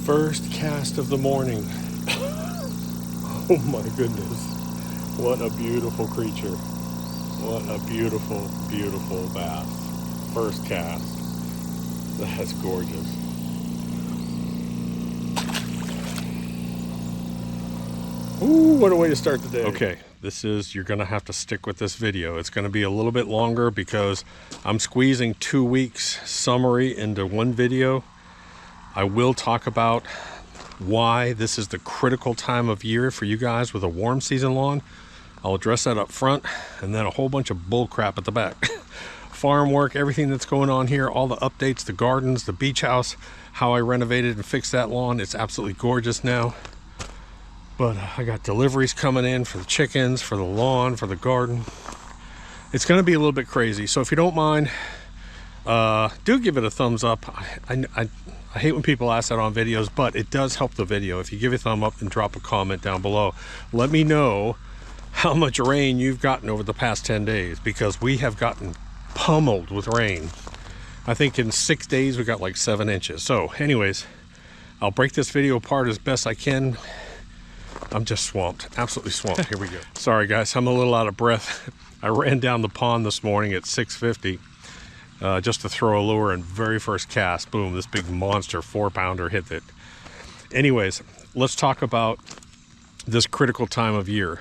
First cast of the morning. Oh my goodness. What a beautiful creature. What a beautiful, beautiful bass. First cast. That's gorgeous. Ooh, what a way to start the day. Okay, you're gonna have to stick with this video. It's gonna be a little bit longer because I'm squeezing 2 weeks summary into one video. I will talk about why this is the critical time of year for you guys with a warm season lawn. I'll address that up front, and then a whole bunch of bull crap at the back. Farm work, everything that's going on here, all the updates, the gardens, the beach house, how I renovated and fixed that lawn. It's absolutely gorgeous now. But I got deliveries coming in for the chickens, for the lawn, for the garden. It's going to be a little bit crazy. So if you don't mind, do give it a thumbs up. I hate when people ask that on videos, but it does help the video. If you give a thumb up and drop a comment down below, let me know how much rain you've gotten over the past 10 days, because we have gotten pummeled with rain. I think in 6 days we got like 7 inches. So anyways, I'll break this video apart as best I can. I'm just swamped, absolutely swamped. Here we go. Sorry guys, I'm a little out of breath. I ran down the pond this morning at 6:50 just to throw a lure, and very first cast, boom, this big monster 4-pounder hit it. Anyways, let's talk about this critical time of year.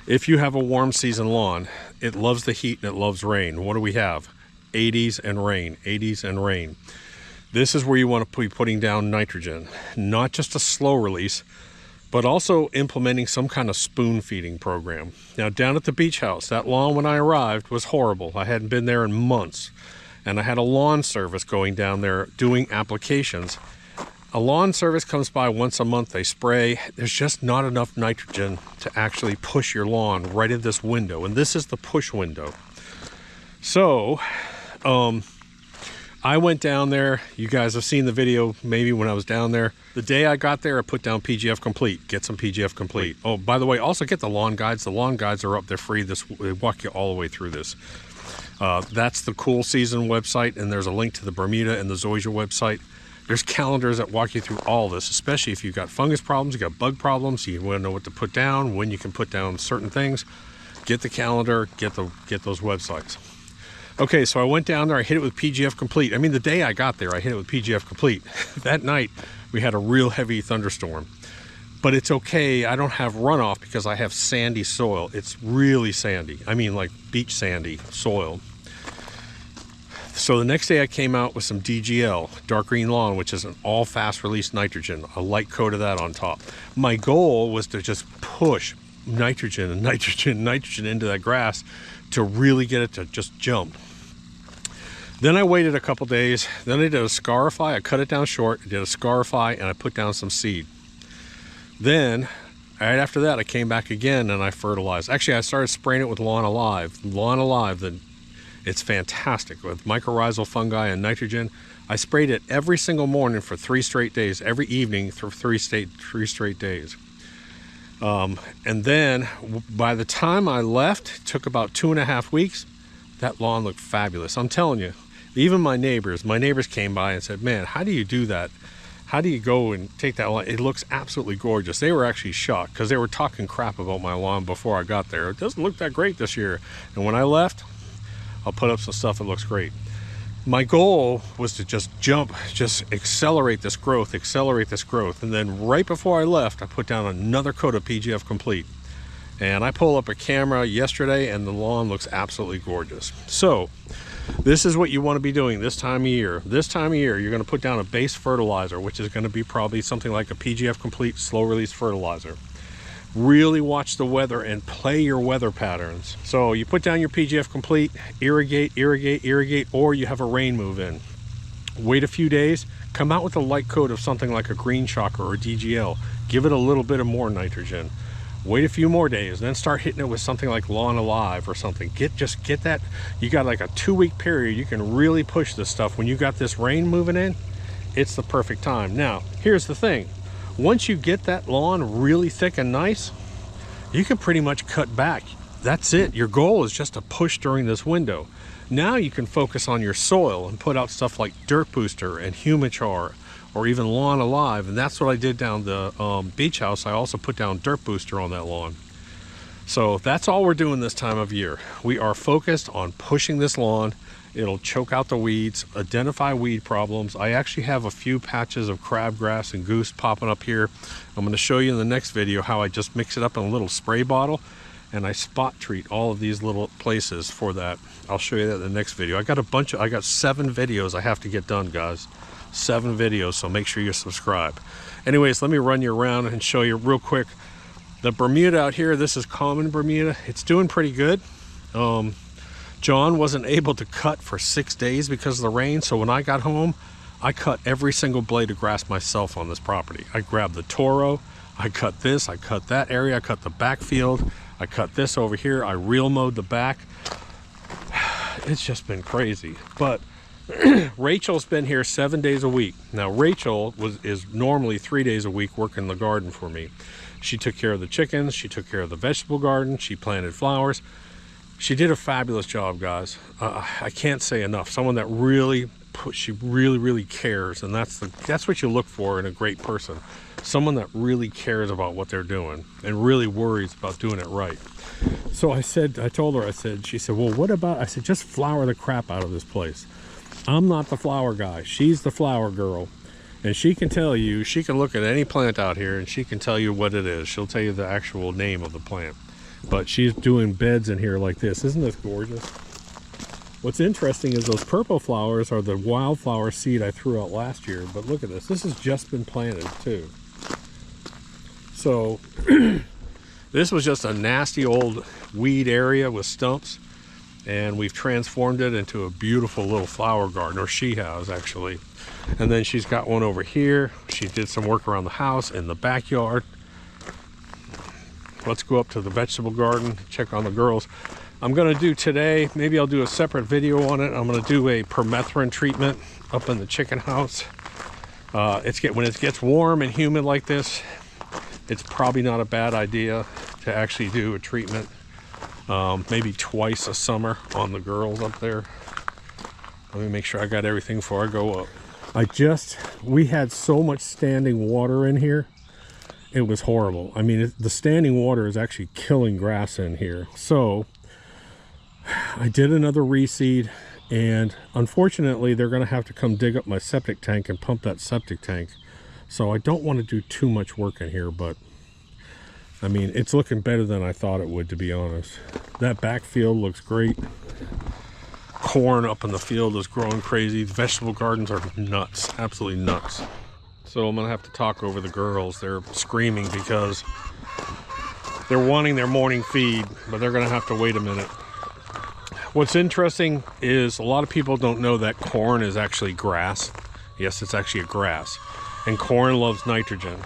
If you have a warm season lawn, it loves the heat and it loves rain. What do we have? 80s and rain, 80s and rain. This is where you want to be putting down nitrogen, not just a slow release, but also implementing some kind of spoon feeding program. Now down at the beach house, that lawn when I arrived was horrible. I hadn't been there in months, and I had a lawn service going down there doing applications. A lawn service comes by once a month, they spray. There's just not enough nitrogen to actually push your lawn right in this window, and this is the push window. So, I went down there. You guys have seen the video maybe when I was down there. The day I got there, I put down PGF Complete. Get some PGF Complete. Oh, by the way, also get the lawn guides. The lawn guides are up. They're free. They walk you all the way through this. That's the Cool Season website, and there's a link to the Bermuda and the Zoysia website. There's calendars that walk you through all this, especially if you've got fungus problems, you got bug problems, you want to know what to put down, when you can put down certain things. Get the calendar, get those websites. Okay, so I went down there, I hit it with PGF Complete. I mean, the day I got there, I hit it with PGF Complete. That night, we had a real heavy thunderstorm. But it's okay, I don't have runoff because I have sandy soil. It's really sandy. I mean, like beach sandy soil. So the next day I came out with some DGL, dark green lawn, which is an all fast release nitrogen, a light coat of that on top. My goal was to just push nitrogen and nitrogen and nitrogen into that grass to really get it to just jump. Then I waited a couple days, then I did a scarify. I cut it down short, I did a scarify, and I put down some seed. Then right after that I came back again and I fertilized. Actually, I started spraying it with Lawn Alive. Lawn Alive, it's fantastic with mycorrhizal fungi and nitrogen. I sprayed it every single morning for 3 straight days, every evening for 3 straight days. And then by the time I left, it took about 2.5 weeks, that lawn looked fabulous. I'm telling you, even my neighbors came by and said, man, how do you do that? How do you go and take that lawn? It looks absolutely gorgeous. They were actually shocked because they were talking crap about my lawn before I got there. It doesn't look that great this year. And when I left, I'll put up some stuff that looks great. My goal was to just accelerate this growth. And then right before I left, I put down another coat of PGF Complete. And I pulled up a camera yesterday and the lawn looks absolutely gorgeous. So this is what you want to be doing this time of year. This time of year, you're going to put down a base fertilizer, which is going to be probably something like a PGF Complete slow release fertilizer. Really watch the weather and play your weather patterns. So you put down your PGF Complete, irrigate, or you have a rain move in. Wait a few days, come out with a light coat of something like a green shocker or DGL. Give it a little bit of more nitrogen. Wait a few more days, then start hitting it with something like Lawn Alive or something. Just get that. You got like a 2-week period. You can really push this stuff. When you got this rain moving in, it's the perfect time. Now, here's the thing. Once you get that lawn really thick and nice, you can pretty much cut back. That's it. Your goal is just to push during this window. Now you can focus on your soil and put out stuff like Dirt Booster and Humichar or even lawn alive. And that's what I did down the beach house. I also put down dirt booster on that lawn. So that's all we're doing this time of year. We are focused on pushing this lawn. It'll choke out the weeds, identify weed problems. I actually have a few patches of crabgrass and goose popping up here. I'm going to show you in the next video how I just mix it up in a little spray bottle and I spot treat all of these little places for that. I'll show you that in the next video. I got 7 videos I have to get done, guys. 7 videos, so make sure you subscribe. Anyways, let me run you around and show you real quick. The Bermuda out here, this is common Bermuda. It's doing pretty good. John wasn't able to cut for 6 days because of the rain, so when I got home, I cut every single blade of grass myself on this property. I grabbed the Toro, I cut this, I cut that area, I cut the backfield, I cut this over here, I reel mowed the back. It's just been crazy. But Rachel's been here 7 days a week. Now Rachel is normally 3 days a week working the garden for me. She took care of the chickens, she took care of the vegetable garden, she planted flowers. She did a fabulous job, guys. I can't say enough. Someone that really really cares, and that's what you look for in a great person. Someone that really cares about what they're doing and really worries about doing it right. So I told her, she said, well, what about, I said, just flower the crap out of this place. I'm not the flower guy. She's the flower girl. And she can tell you, she can look at any plant out here and she can tell you what it is. She'll tell you the actual name of the plant. But she's doing beds in here like this. Isn't this gorgeous? What's interesting is those purple flowers are the wildflower seed I threw out last year. But look at this. This has just been planted too. So this was just a nasty old weed area with stumps. And we've transformed it into a beautiful little flower garden, or she has actually. And then she's got one over here. She did some work around the house, in the backyard. Let's go up to the vegetable garden, check on the girls. I'm gonna do today, maybe I'll do a separate video on it. I'm gonna do a permethrin treatment up in the chicken house. When it gets warm and humid like this, it's probably not a bad idea to actually do a treatment. Maybe twice a summer on the girls up there. Let me make sure I got everything before I go up. We had so much standing water in here. It was horrible. I mean, the standing water is actually killing grass in here. So I did another reseed, and unfortunately they're going to have to come dig up my septic tank and pump that septic tank. So I don't want to do too much work in here, but I mean, it's looking better than I thought it would, to be honest. That backfield looks great. Corn up in the field is growing crazy. The vegetable gardens are nuts, absolutely nuts. So I'm gonna have to talk over the girls. They're screaming because they're wanting their morning feed, but they're gonna have to wait a minute. What's interesting is a lot of people don't know that corn is actually grass. Yes, it's actually a grass, and corn loves nitrogen.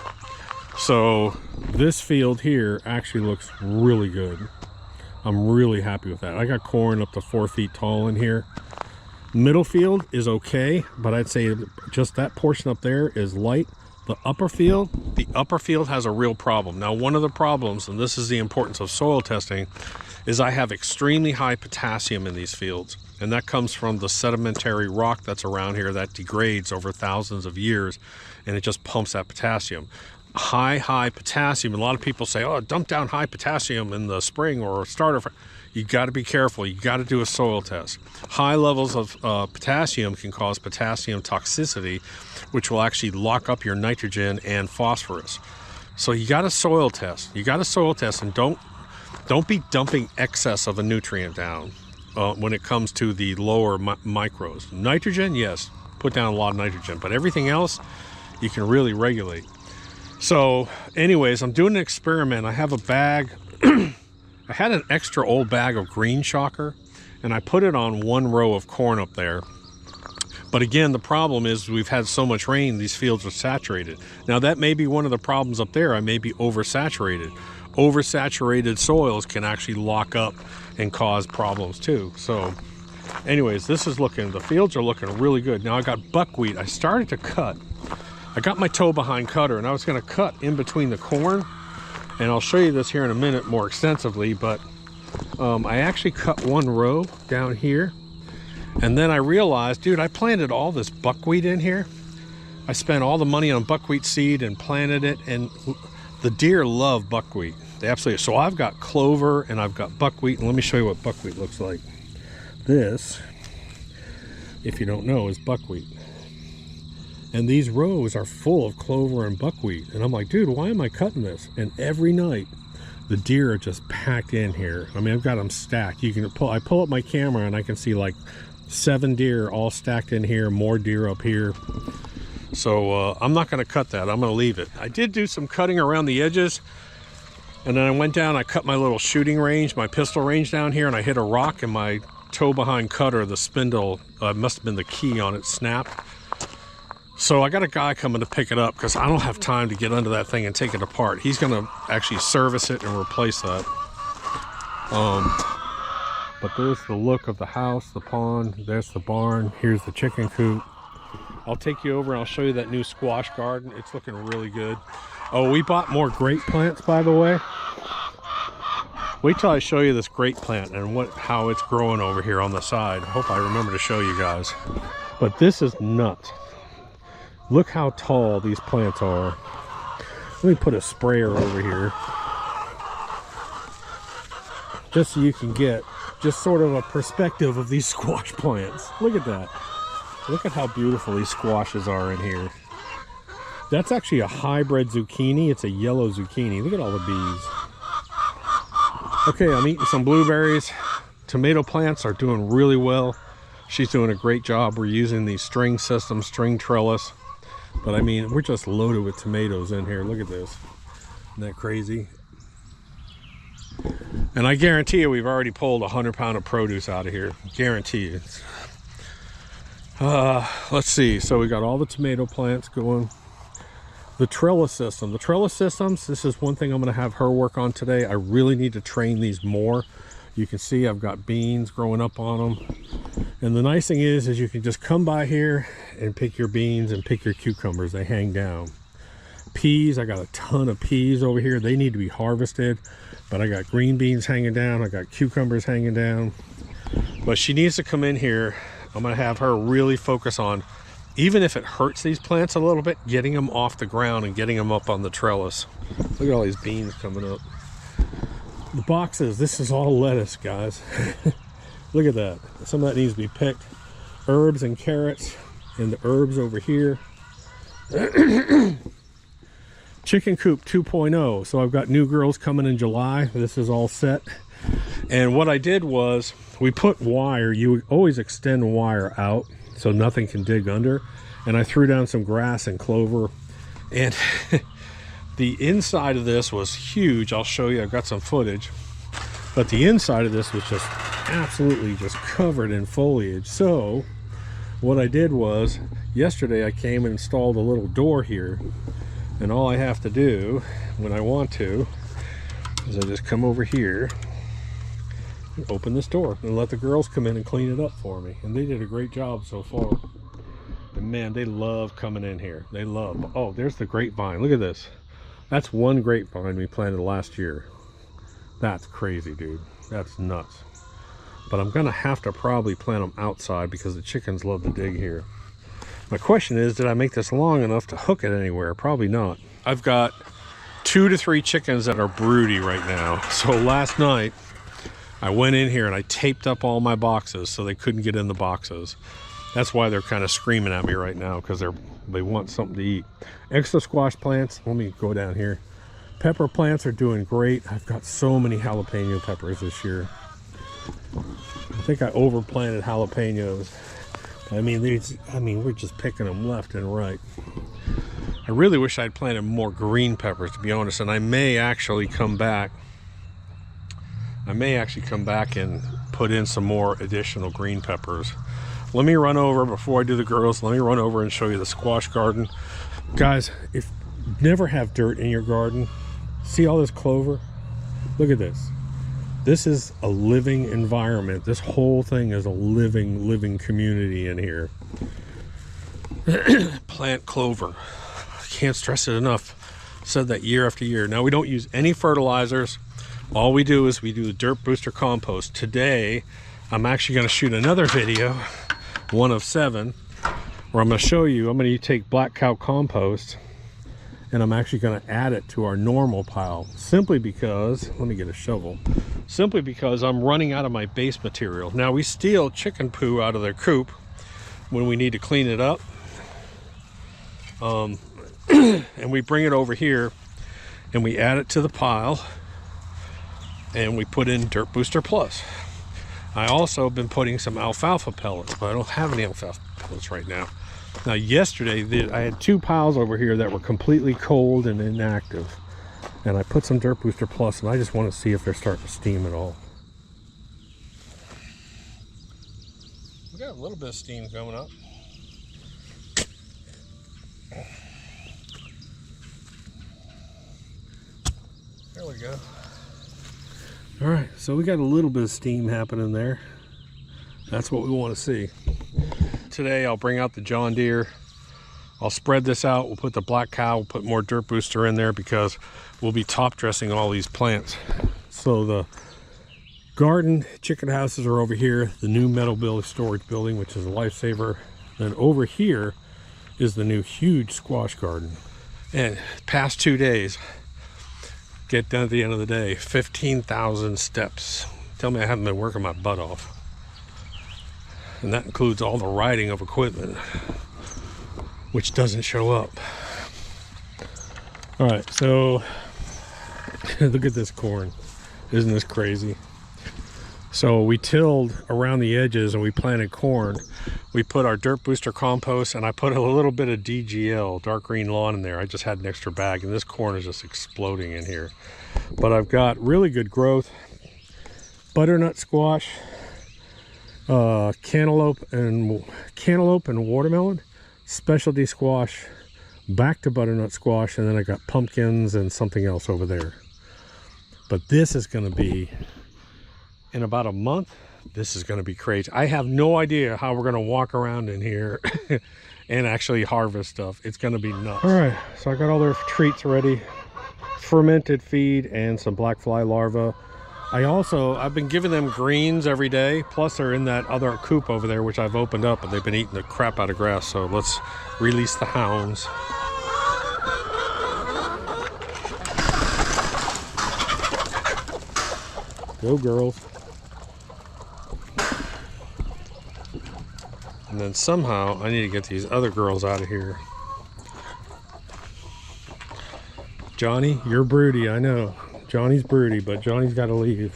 So this field here actually looks really good. I'm really happy with that. I got corn up to 4 feet tall in here. Middle field is okay, but I'd say just that portion up there is light. The upper field has a real problem. Now, one of the problems, and this is the importance of soil testing, is I have extremely high potassium in these fields. And that comes from the sedimentary rock that's around here that degrades over thousands of years, and it just pumps that potassium. High potassium. A lot of people say, oh, dump down high potassium in the spring or starter. You got to be careful. You got to do a soil test. High levels of potassium can cause potassium toxicity, which will actually lock up your nitrogen and phosphorus. So you got to soil test. You got to soil test, and don't be dumping excess of a nutrient down when it comes to the lower micros. Nitrogen, yes, put down a lot of nitrogen, but everything else you can really regulate. So anyways, I'm doing an experiment. I have a bag. I had an extra old bag of green shocker, and I put it on one row of corn up there. But again, the problem is we've had so much rain, these fields are saturated. Now that may be one of the problems up there. I may be oversaturated. Oversaturated soils can actually lock up and cause problems too. So anyways, the fields are looking really good. Now I got buckwheat. I started to cut. I got my toe behind cutter, and I was going to cut in between the corn, and I'll show you this here in a minute more extensively, but I actually cut one row down here, and then I realized, dude, I planted all this buckwheat in here. I spent all the money on buckwheat seed and planted it, and the deer love buckwheat. They absolutely. So I've got clover and I've got buckwheat, and let me show you what buckwheat looks like. This, if you don't know, is buckwheat. And these rows are full of clover and buckwheat. And I'm like, dude, why am I cutting this? And every night, the deer are just packed in here. I mean, I've got them stacked. You can pull. I pull up my camera and I can see like 7 deer all stacked in here, more deer up here. So I'm not going to cut that. I'm going to leave it. I did do some cutting around the edges, and then I went down. I cut my little shooting range, my pistol range down here, and I hit a rock, and my toe behind cutter, the spindle, must have been the key on it, snapped. So I got a guy coming to pick it up because I don't have time to get under that thing and take it apart. He's going to actually service it and replace that. But there's the look of the house, the pond, there's the barn, here's the chicken coop. I'll take you over and I'll show you that new squash garden. It's looking really good. Oh, we bought more grape plants, by the way. Wait till I show you this grape plant and how it's growing over here on the side. I hope I remember to show you guys. But this is nuts. Look how tall these plants are. Let me put a sprayer over here, just so you can get just sort of a perspective of these squash plants. Look at that. Look at how beautiful these squashes are in here. That's actually a hybrid zucchini. It's a yellow zucchini. Look at all the bees. Okay, I'm eating some blueberries. Tomato plants are doing really well. She's doing a great job. We're using these string systems, string trellis. But I mean, we're just loaded with tomatoes in here. Look at this. Isn't that crazy? And I guarantee you we've already pulled 100 pounds of produce out of here. Guarantee you. Let's see. So we got all the tomato plants going. The trellis system. The trellis systems, this is one thing I'm going to have her work on today. I really need to train these more. You can see I've got beans growing up on them. And the nice thing is you can just come by here and pick your beans and pick your cucumbers. They hang down. Peas, I got a ton of peas over here. They need to be harvested. But I got green beans hanging down. I got cucumbers hanging down. But she needs to come in here. I'm going to have her really focus on, even if it hurts these plants a little bit, getting them off the ground and getting them up on the trellis. Look at all these beans coming up. The boxes, this is all lettuce, guys. Look at that. Some of that needs to be picked. Herbs and carrots, and the herbs over here. Chicken coop 2.0. So I've got new girls coming in July. This is all set. And what I did was, we put wire. You always extend wire out so nothing can dig under. And I threw down some grass and clover. And the inside of this was huge. I'll show you. I've got some footage. But the inside of this was just absolutely just covered in foliage. So what I did was, yesterday I came and installed a little door here. And all I have to do when I want to is I just come over here and open this door and let the girls come in and clean it up for me. And they did a great job so far. And man, they love coming in here. They love. Oh, there's the grapevine. Look at this. That's one grapevine we planted last year. That's crazy, dude. That's nuts. But I'm gonna have to probably plant them outside because the chickens love to dig here. My question is, did I make this long enough to hook it anywhere? Probably not. I've got 2 to 3 chickens that are broody right now. So last night I went in here and I taped up all my boxes so they couldn't get in the boxes. That's why they're kind of screaming at me right now, because they want something to eat. Extra squash plants, let me go down here. Pepper plants are doing great. I've got so many jalapeno peppers this year. I think I overplanted jalapenos. I mean, we're just picking them left and right. I really wish I'd planted more green peppers, to be honest, and I may actually come back. And put in some more additional green peppers. Let me run over, before I do the girls, let me run over and show you the squash garden. Guys, if you never have dirt in your garden, see all this clover? Look at this. This is a living environment. This whole thing is a living community in here. Plant clover. I can't stress it enough. Said that year after year. Now, we don't use any fertilizers. All we do is we do the dirt booster compost. Today, I'm actually going to shoot another video, one of 7. We're where I'm going to show you. I'm going to take black cow compost and I'm actually going to add it to our normal pile, simply because, let me get a shovel, simply because I'm running out of my base material. Now we steal chicken poo out of their coop when we need to clean it up, and we bring it over here and we add it to the pile and we put in Dirt Booster Plus. I also have been putting some alfalfa pellets, but I don't have any alfalfa pellets right now. Now yesterday I had 2 piles over here that were completely cold and inactive, and I put some Dirt Booster Plus, and I just want to see if they're starting to steam at all. We got a little bit of steam coming up. There we go. All right, so we got a little bit of steam happening there. That's what we want to see. Today I'll bring out the John Deere. I'll spread this out. We'll put the black cow, we'll put more dirt booster in there because we'll be top dressing all these plants. So the garden chicken houses are over here, the new metal building storage building, which is a lifesaver. Then over here is the new huge squash garden. And past 2 days, get done at the end of the day, 15,000 steps. Tell me I haven't been working my butt off. And that includes all the riding of equipment, which doesn't show up. All right, so look at this corn. Isn't this crazy? So we tilled around the edges and we planted corn. We put our Dirt Booster compost, and I put a little bit of DGL, dark green lawn, in there. I just had an extra bag, and this corn is just exploding in here. But I've got really good growth. Butternut squash, cantaloupe and watermelon, specialty squash, back to butternut squash, and then I got pumpkins and something else over there. But this is going to be, in about a month, this is going to be crazy. I have no idea how we're going to walk around in here and actually harvest stuff. It's going to be nuts. All right, so I got all their treats ready. Fermented feed and some black fly larvae. I've been giving them greens every day, plus they're in that other coop over there, which I've opened up, and they've been eating the crap out of grass. So let's release the hounds. Go girls. And then somehow I need to get these other girls out of here. Johnny, you're broody, I know. Johnny's broody, but Johnny's got to leave.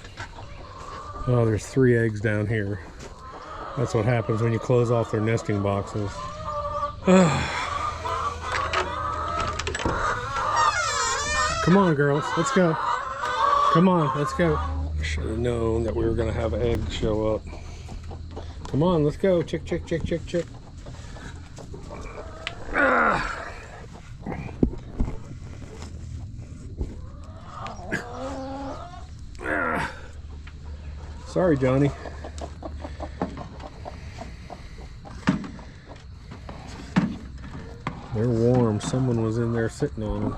Oh, there's 3 eggs down here. That's what happens when you close off their nesting boxes. Come on, girls, let's go. Come on, let's go. I should have known that we were going to have eggs show up. Come on, let's go. Chick, chick, chick, chick, chick. Sorry, Johnny. They're warm. Someone was in there sitting on them.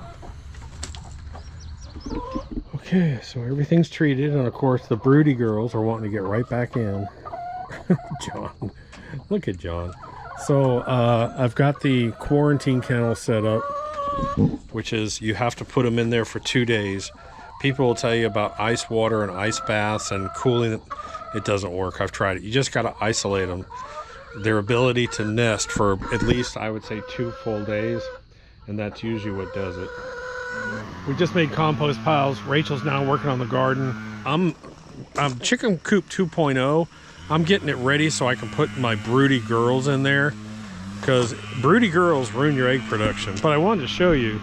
Okay, so everything's treated, and of course the broody girls are wanting to get right back in. John, look at John. So I've got the quarantine kennel set up, which is you have to put them in there for 2 days. People will tell you about ice water and ice baths and cooling. It doesn't work. I've tried it. You just got to isolate them. Their ability to nest for at least, I would say, 2 full days, and that's usually what does it. We just made compost piles. Rachel's now working on the garden. I'm chicken coop 2.0. I'm getting it ready so I can put my broody girls in there, because broody girls ruin your egg production. But I wanted to show you.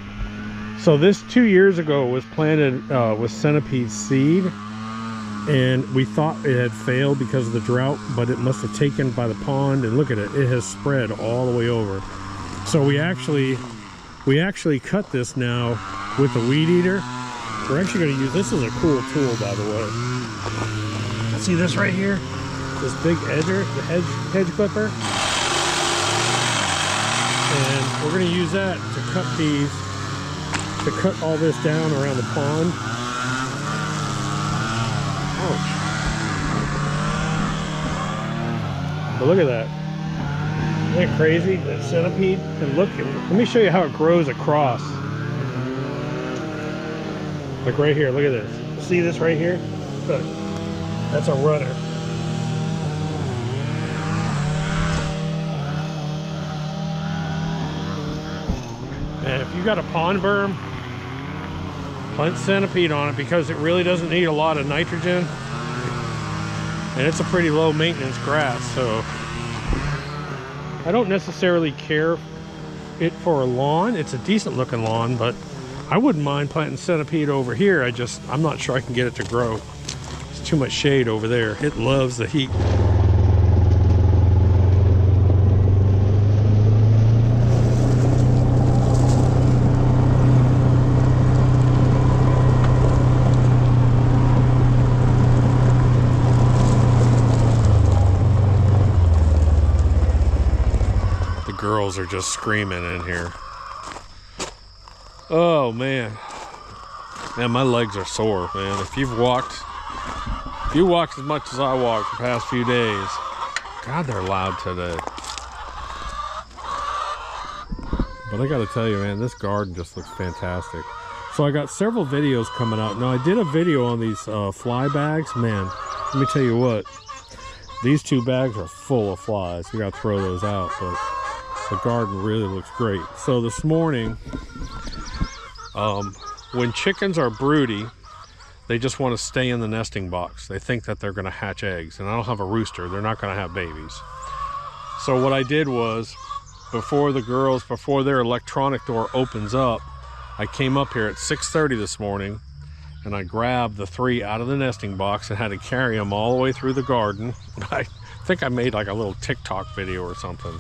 So this 2 years ago was planted with Centipede seed, and we thought it had failed because of the drought, but it must have taken by the pond, and look at it, it has spread all the way over. So we actually cut this now with the weed eater. We're actually going to use, this is a cool tool, by the way. See this right here? This big edger, the hedge clipper. And we're going to use that to cut these, to cut all this down around the pond. Oh. But look at that. Isn't that crazy? That centipede? And look, let me show you how it grows across. Like right here, look at this. See this right here? Look, that's a runner. And if you got a pond berm, plant centipede on it because it really doesn't need a lot of nitrogen. And it's a pretty low maintenance grass, so I don't necessarily care it for a lawn. It's a decent looking lawn, but I wouldn't mind planting centipede over here. I'm not sure I can get it to grow. There's too much shade over there. It loves the heat. Girls are just screaming in here. Oh man, my legs are sore, man. If you walked as much as I walked the past few days, God, they're loud today. But I gotta tell you, man, this garden just looks fantastic. So I got several videos coming out. Now I did a video on these fly bags. Man, let me tell you what, these 2 bags are full of flies. We gotta throw those out, but the garden really looks great. So this morning, when chickens are broody, they just want to stay in the nesting box. They think that they're going to hatch eggs, and I don't have a rooster. They're not going to have babies. So what I did was, before their electronic door opens up, I came up here at 6:30 this morning, and I grabbed the 3 out of the nesting box and had to carry them all the way through the garden. I think I made like a little TikTok video or something.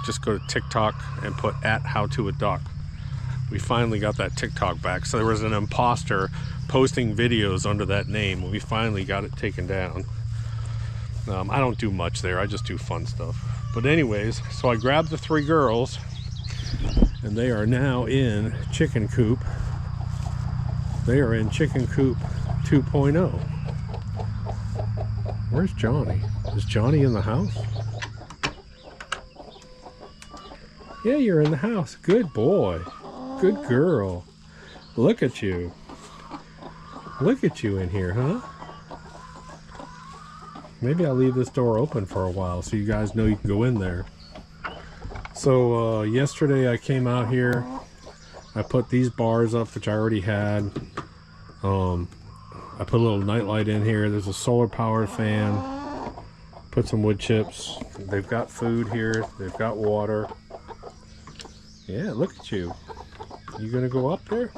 Just go to TikTok and put @HowToADuck. We finally got that TikTok back. So there was an imposter posting videos under that name. We finally got it taken down. I don't do much there. I just do fun stuff. But anyways, so I grabbed the 3 girls, and they are now in chicken coop. They are in chicken coop 2.0. Where's Johnny? Is Johnny in the house? Yeah, you're in the house. Good boy. Good girl. Look at you. Look at you in here, huh? Maybe I'll leave this door open for a while so you guys know you can go in there. So yesterday I came out here. I put these bars up, which I already had. I put a little nightlight in here. There's a solar powered fan. Put some wood chips. They've got food here. They've got water. Yeah, look at you. You gonna go up there?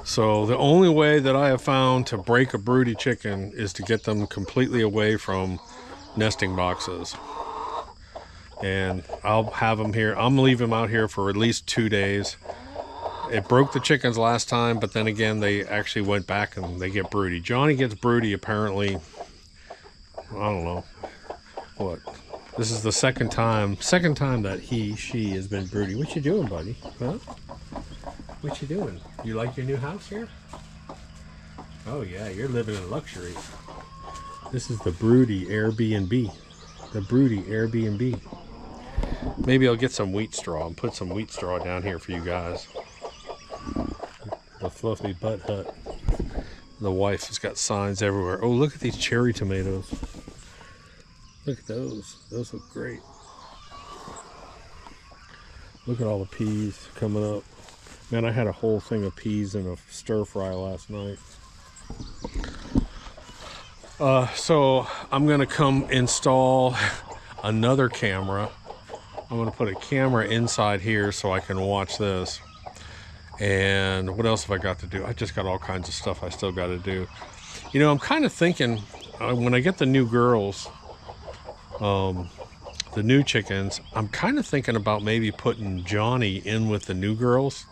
So the only way that I have found to break a broody chicken is to get them completely away from nesting boxes. And I'll have them here. I'm gonna leave them out here for at least 2 days. It broke the chickens last time, but then again, they actually went back and they get broody. Johnny gets broody apparently, I don't know, what? This is the second time that she has been broody. What you doing, buddy? Huh? What you doing? You like your new house here? Oh yeah, you're living in luxury. This is the broody Airbnb. The broody Airbnb. Maybe I'll get some wheat straw and put some wheat straw down here for you guys. The fluffy butt hut. The wife has got signs everywhere. Oh, look at these cherry tomatoes. Look at those. Those look great. Look at all the peas coming up. Man, I had a whole thing of peas in a stir fry last night. So I'm gonna come install another camera. I'm gonna put a camera inside here so I can watch this. And what else have I got to do? I just got all kinds of stuff I still got to do. You know, I'm kind of thinking when I get the new girls, the new chickens, I'm kind of thinking about maybe putting Johnny in with the new girls,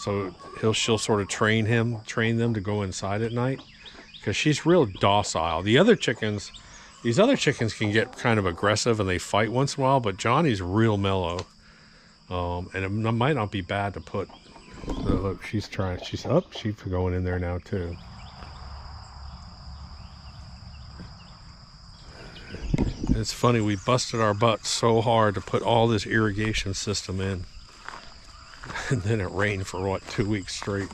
so she'll sort of train them to go inside at night, because she's real docile. These other chickens can get kind of aggressive and they fight once in a while, but Johnny's real mellow. And it might not be bad to put. Look, she's going in there now too. It's funny, we busted our butts so hard to put all this irrigation system in. And then it rained for what, 2 weeks straight.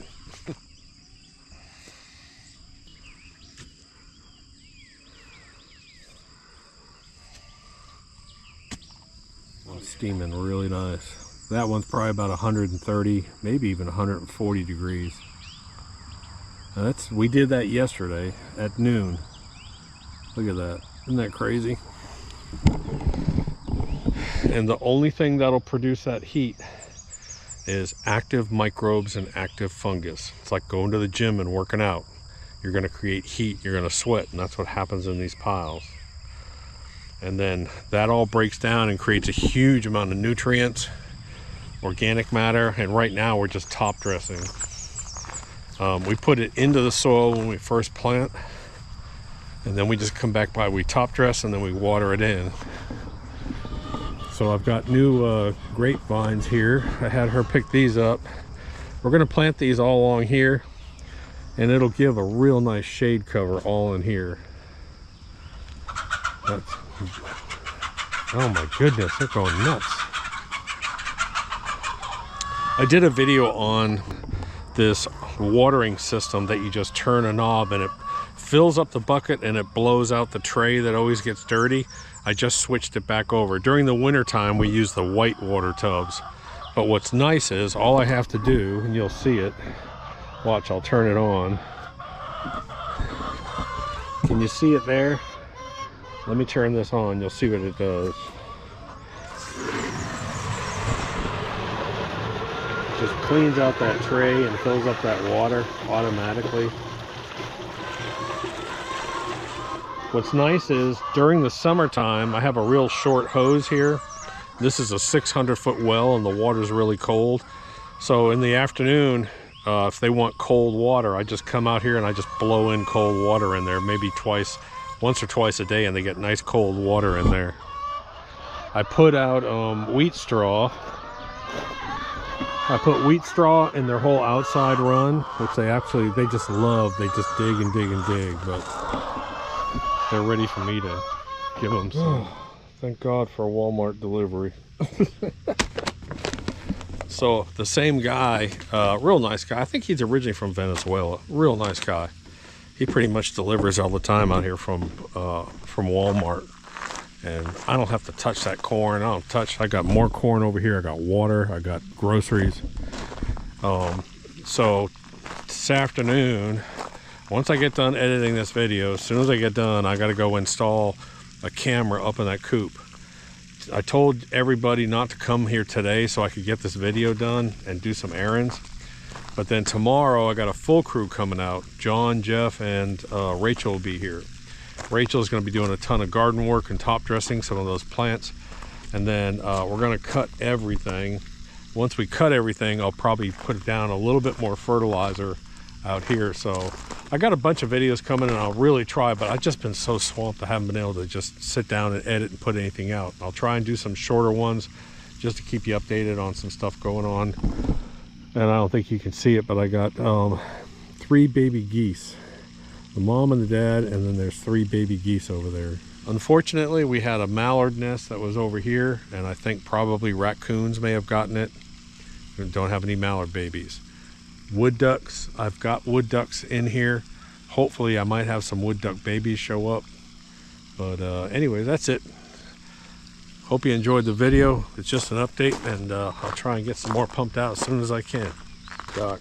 It's steaming really nice. That one's probably about 130, maybe even 140 degrees. Now we did that yesterday at noon. Look at that. Isn't that crazy? And the only thing that'll produce that heat is active microbes and active fungus. It's like going to the gym and working out. You're going to create heat, you're going to sweat, and that's what happens in these piles. And then that all breaks down and creates a huge amount of nutrients, organic matter, and right now we're just top dressing. We put it into the soil when we first plant, and then we just come back by, we top dress, and then we water it in. So I've got new grape vines here. I had her pick these up. We're going to plant these all along here, and it'll give a real nice shade cover all in here. Oh my goodness, they're going nuts. I did a video on this watering system that you just turn a knob and it fills up the bucket and it blows out the tray that always gets dirty. I just switched it back over. During the winter time we use the white water tubs, but what's nice is all I have to do, and you'll see it, watch, I'll turn it on. Can you see it there? Let me turn this on, you'll see what it does. Just cleans out that tray and fills up that water automatically. What's nice is during the summertime, I have a real short hose here. This is a 600-foot well and the water's really cold. So in the afternoon, if they want cold water, I just come out here and I just blow in cold water in there, maybe once or twice a day, and they get nice cold water in there. I put out wheat straw. I put wheat straw in their whole outside run, which they just love. They just dig and dig and dig, but they're ready for me to give them some. Thank God for a Walmart delivery. So the same guy, real nice guy. I think he's originally from Venezuela. Real nice guy. He pretty much delivers all the time out here from Walmart. And I don't have to touch that corn. I got more corn over here. I got water. I got groceries. So this afternoon, once I get done editing this video, as soon as I get done, I got to go install a camera up in that coop. I told everybody not to come here today so I could get this video done and do some errands. But then tomorrow I got a full crew coming out. John, Jeff, and Rachel will be here. Rachel is going to be doing a ton of garden work and top dressing some of those plants. And then we're going to cut everything. Once we cut everything, I'll probably put down a little bit more fertilizer out here. So I got a bunch of videos coming and I'll really try, but I've just been so swamped I haven't been able to just sit down and edit and put anything out. I'll try and do some shorter ones just to keep you updated on some stuff going on. And I don't think you can see it, but I got 3 baby geese. The mom and the dad, and then there's 3 baby geese over there. Unfortunately, we had a mallard nest that was over here, and I think probably raccoons may have gotten it. We don't have any mallard babies. Wood ducks, I've got wood ducks in here. Hopefully I might have some wood duck babies show up. But anyway, that's it. Hope you enjoyed the video. It's just an update, and I'll try and get some more pumped out as soon as I can. Doc.